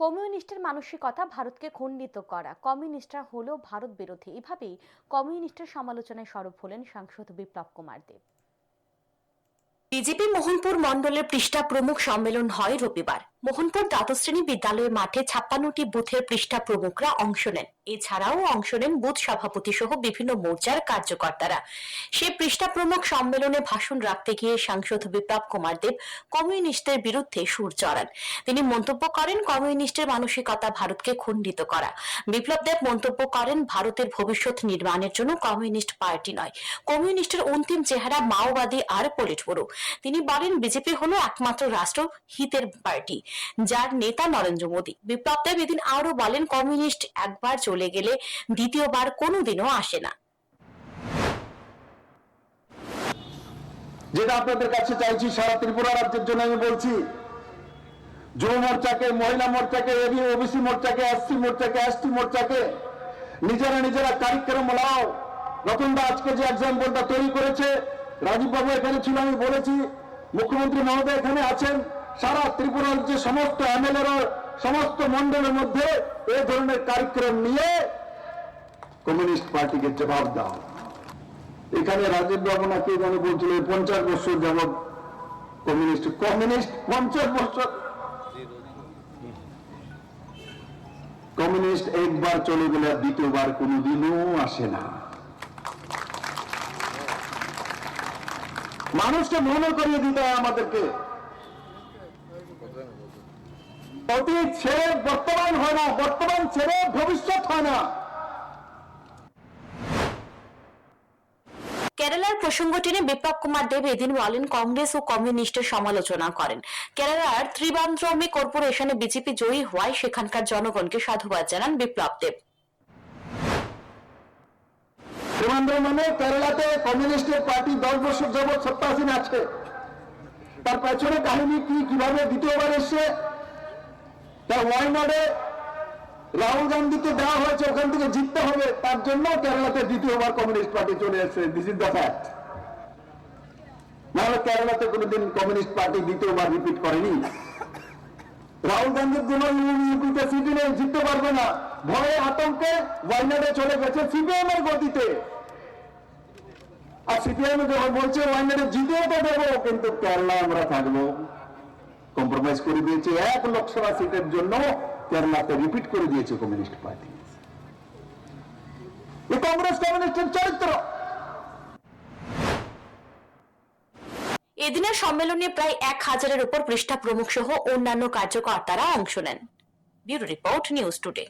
কমিউনিস্টের মানসিকতা ভারতকে খণ্ডিত করা, কমিউনিস্টরা হলো ভারত বিরোধী, এভাবেই কমিউনিস্টের সমালোচনায় সরব হলেন সাংসদ বিপ্লব কুমার দেব। বিজেপি মোহনপুর মণ্ডলের পৃষ্ঠা প্রমুখ সম্মেলন হয় রবিবার। মোহনপুর দ্বাদশ শ্রেণী বিদ্যালয়ের মাঠে 56টি বুথের পৃষ্ঠা প্রমুখরা অংশ নেন। এছাড়াও অংশ নেন বুথ সভাপতি সহ বিভিন্ন মোর্চার কার্যকর্তারা। সেই পৃষ্ঠা প্রমুখ সম্মেলনে ভাষণ রাখতে গিয়ে সাংসদ বিপ্লব কুমার দেব কমিউনিস্টদের বিরুদ্ধে সুর চড়ান। তিনি মন্তব্য করেন, কমিউনিস্টের মানসিকতা ভারতকে খণ্ডিত করা। বিপ্লব দেব মন্তব্য করেন, ভারতের ভবিষ্যৎ নির্মাণের জন্য কমিউনিস্ট পার্টি নয়, কমিউনিস্টের অন্তিম চেহারা মাওবাদী আর পলিট ব্যুরো। তিনি বলেন, বিজেপি হলো একমাত্র রাষ্ট্র হিতের পার্টি, যার নেতা নরেন্দ্র মোদী। বিপ্লব দেব এদিন আরো বলেন, কমিউনিস্ট একবার চলে গেলে দ্বিতীয়বার কোনোদিনও আসে না। যেটা আপনাদের কাছে চাইছি, সারা ত্রিপুরা রাজ্যের জন্য আমি বলছি, যুব মোর্চাকে, মহিলা মোর্চাকে, ওবিসি মোর্চাকে, এসসি মোর্চাকে, এসটি মোর্চাকে নিজেরা কারিক্রম লাও। রতনদা আজকে যে এক্সাম্পলটা তৈরি করেছে, রাজীব বাবু এখানে ছিল, আমি বলেছি, মুখ্যমন্ত্রী মহোদয় এখানে আছেন, সারা ত্রিপুরার যে সমস্ত এমএলএর সমস্ত মন্ডলের মধ্যে এই ধরনের কারিক্রম নিয়ে কমিউনিস্ট পার্টিকে জবাব দাও। এখানে রাজীব বাবু না কে জানি বলছিল 50 বছর যাবৎ কমিউনিস্ট 50 বছর কমিউনিস্ট একবার চলে গেলে দ্বিতীয়বার কোনোদিনও আসে না। মানুষকে মনে করিয়ে দিতে হয় আমাদেরকে, অতীত ছেড়ে বর্তমান হয় না, বর্তমান ছেড়ে ভবিষ্যৎ হয় না। কেরালার প্রসঙ্গ টেনে বিপ্লব কুমার দেব এদিন বলেন, কংগ্রেস ও কমিউনিস্টের সমালোচনা করেন। কেরালার ত্রিবান্দ্রমে কর্পোরেশনে বিজেপি জয়ী হওয়ায় সেখানকার জনগণকে সাধুবাদ জানান বিপ্লব দেব। ত্রিবান্দ্রম মানে কেরালাতে কমিউনিস্টের পার্টি 10 বছর যাবৎ সত্তাসীন আছে। তার পেছনে কাহিনী কি, কিভাবে দ্বিতীয়বার এসছে, তার ওয়াইনাডে রাহুল গান্ধীকে দেওয়া হয়েছে, ওখান থেকে জিততে হবে, তার জন্য কেরালাতে দ্বিতীয়বার কমিউনিস্ট পার্টি চলে এসেছে। This is the fact. নাহলে কেরালাতে কোনোদিন কমিউনিস্ট পার্টি দ্বিতীয়বার রিপিট করেনি। রাহুল গান্ধীর জন্য ইউপিতে সিটি নেই, জিততে পারবে না, ভয়ে আতঙ্কে ওয়াইনাডে চলে গেছে সিপিএম এর গতিতে। আর সিপিএম যখন বলছে ওয়াইনাডে জিতেও তো দেবো, কিন্তু কেরালা আমরা থাকবো, কম্প্রোমাইজ করে দিয়েছে। 1 লোকসভা সিটের জন্য কেরালাতে রিপিট করে দিয়েছে কমিউনিস্ট পার্টি। এই কংগ্রেস কমিউনিস্টের চরিত্র। এদিনের সম্মেলনে প্রায় 1000-এর উপর পৃষ্ঠা প্রমুখ সহ অন্যান্য কার্যকর্তারা অংশ নেন। Bureau report, news today.